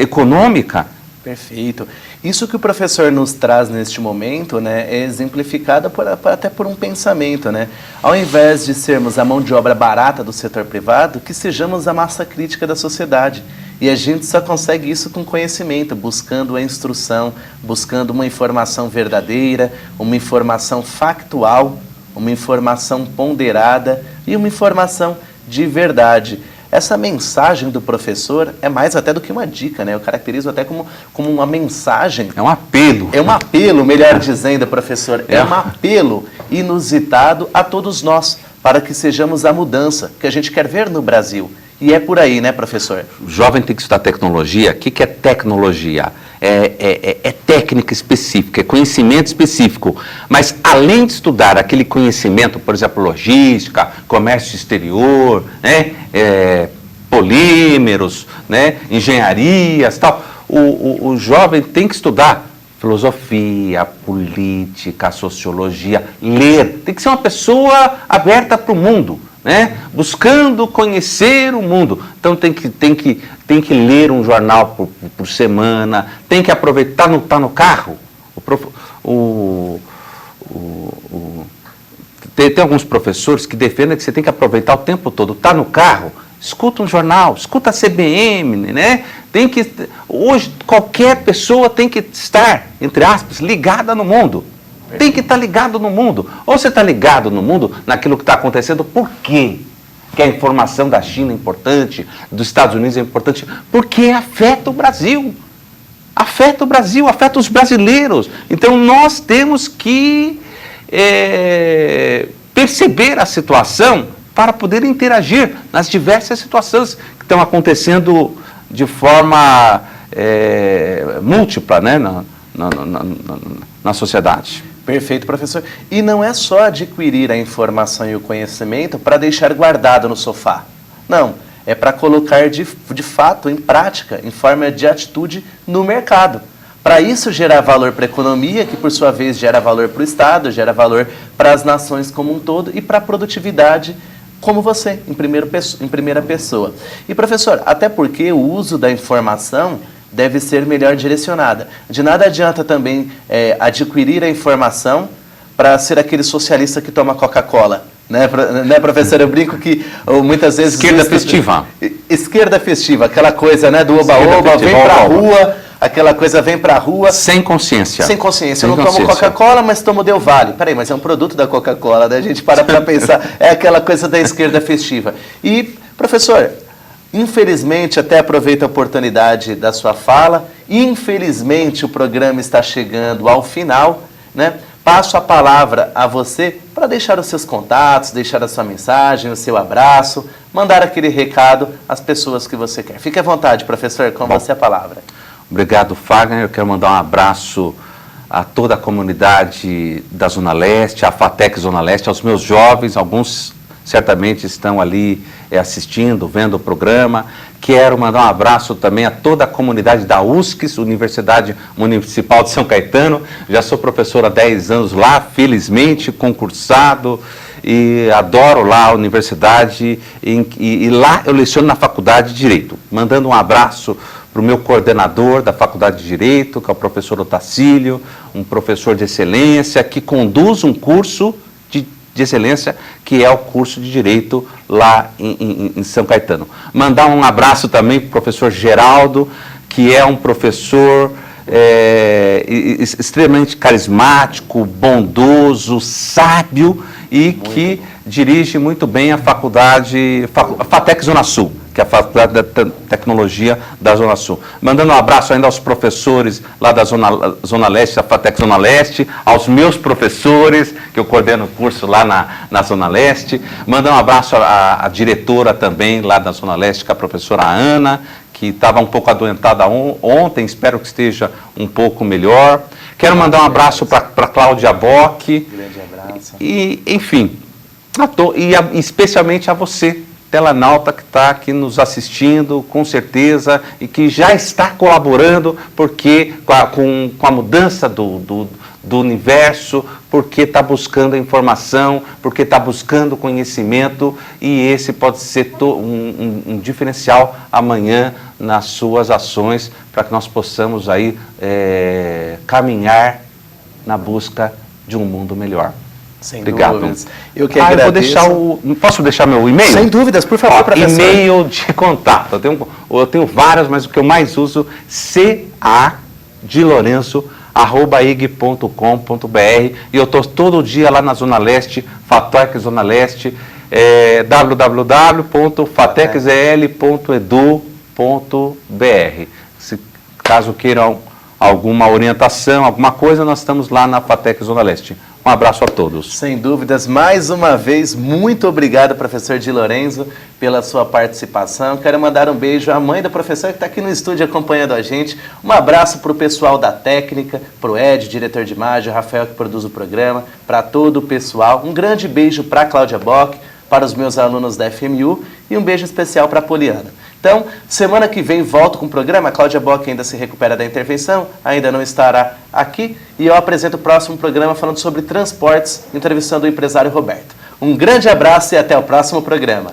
econômica. Perfeito. Isso que o professor nos traz neste momento, né, é exemplificado até por um pensamento, né? Ao invés de sermos a mão de obra barata do setor privado, que sejamos a massa crítica da sociedade. E a gente só consegue isso com conhecimento, buscando a instrução, buscando uma informação verdadeira, uma informação factual, uma informação ponderada e uma informação de verdade. Essa mensagem do professor é mais até do que uma dica, né? Eu caracterizo até como uma mensagem. É um apelo. É um apelo, melhor dizendo, professor. É um apelo inusitado a todos nós, para que sejamos a mudança que a gente quer ver no Brasil. E é por aí, né, professor? O jovem tem que estudar tecnologia. O que é tecnologia? É técnica específica, é conhecimento específico. Mas além de estudar aquele conhecimento, por exemplo, logística, comércio exterior, né, polímeros, né, engenharias, tal, o jovem tem que estudar filosofia, política, sociologia, ler. Tem que ser uma pessoa aberta para o mundo, né? Buscando conhecer o mundo. Então tem que ler um jornal por semana, tem que aproveitar, tá no carro. Tem alguns professores que defendem que você tem que aproveitar o tempo todo. Tá no carro, escuta um jornal, escuta a CBN, né? Hoje qualquer pessoa tem que estar, entre aspas, ligada no mundo. Tem que estar ligado no mundo. Ou você está ligado no mundo, naquilo que está acontecendo, por quê? Que a informação da China é importante, dos Estados Unidos é importante, porque afeta o Brasil. Afeta o Brasil, afeta os brasileiros. Então nós temos que perceber a situação para poder interagir nas diversas situações que estão acontecendo de forma múltipla, né, na sociedade. Perfeito, professor. E não é só adquirir a informação e o conhecimento para deixar guardado no sofá. Não, é para colocar de fato em prática, em forma de atitude no mercado. Para isso gerar valor para a economia, que por sua vez gera valor para o Estado, gera valor para as nações como um todo e para a produtividade, como você, em primeira pessoa. E professor, até porque o uso da informação deve ser melhor direcionada. De nada adianta também adquirir a informação para ser aquele socialista que toma Coca-Cola. Né, professor? Eu brinco que muitas vezes... Esquerda festiva. Esquerda festiva, aquela coisa, né, do oba-oba, vem para a rua, aquela coisa vem para a rua... Sem consciência. Sem consciência. Eu não tomo Coca-Cola, mas tomo Del Valle. Peraí, mas é um produto da Coca-Cola, né? A gente para pensar. É aquela coisa da esquerda festiva. E, professor... Infelizmente, até aproveito a oportunidade da sua fala, infelizmente o programa está chegando ao final, né? Passo a palavra a você para deixar os seus contatos, deixar a sua mensagem, o seu abraço, mandar aquele recado às pessoas que você quer. Fique à vontade, professor, com você a palavra. Obrigado, Fagner. Eu quero mandar um abraço a toda a comunidade da Zona Leste, a FATEC Zona Leste, aos meus jovens, alguns certamente estão ali assistindo, vendo o programa. Quero mandar um abraço também a toda a comunidade da USCS, Universidade Municipal de São Caetano. Já sou professor há 10 anos lá, felizmente, concursado, e adoro lá a universidade, e lá eu leciono na Faculdade de Direito. Mandando um abraço para o meu coordenador da Faculdade de Direito, que é o professor Otacílio, um professor de excelência, que conduz um curso de excelência, que é o curso de Direito lá em São Caetano. Mandar um abraço também para o professor Geraldo, que é um professor extremamente carismático, bondoso, sábio e que dirige muito bem a faculdade, a FATEC Zona Sul, que é a Faculdade da Tecnologia da Zona Sul. Mandando um abraço ainda aos professores lá da Zona Leste, da FATEC Zona Leste, aos meus professores, que eu coordeno o curso lá na Zona Leste. Mandando um abraço à diretora também lá da Zona Leste, que é a professora Ana, que estava um pouco adoentada ontem, espero que esteja um pouco melhor. Quero mandar um abraço para Cláudia Bock. Grande abraço. E, enfim, especialmente a você, telenauta, que está aqui nos assistindo, com certeza, e que já está colaborando porque com a mudança do universo, porque está buscando a informação, porque está buscando conhecimento, e esse pode ser um diferencial amanhã nas suas ações, para que nós possamos aí caminhar na busca de um mundo melhor. Sem Obrigado. dúvidas. Eu que eu agradeço. vou deixar Posso deixar meu e-mail? Sem dúvidas, por favor, professor. E-mail de contato. Eu tenho vários, mas o que eu mais uso, ca.de.lourenço@ig.com.br, e eu estou todo dia lá na Zona Leste, FATEC Zona Leste, www.fatexel.edu.br. Se caso queiram alguma orientação, alguma coisa, nós estamos lá na FATEC Zona Leste. Um abraço a todos. Sem dúvidas, mais uma vez, muito obrigado, professor Di Lorenzo, pela sua participação. Quero mandar um beijo à mãe do professor que está aqui no estúdio acompanhando a gente. Um abraço para o pessoal da técnica, para o Ed, diretor de imagem, o Rafael que produz o programa, para todo o pessoal. Um grande beijo para a Cláudia Bock, para os meus alunos da FMU e um beijo especial para a Poliana. Então, semana que vem volto com o programa. A Cláudia Bock ainda se recupera da intervenção, ainda não estará aqui. E eu apresento o próximo programa falando sobre transportes, entrevistando o empresário Roberto. Um grande abraço e até o próximo programa.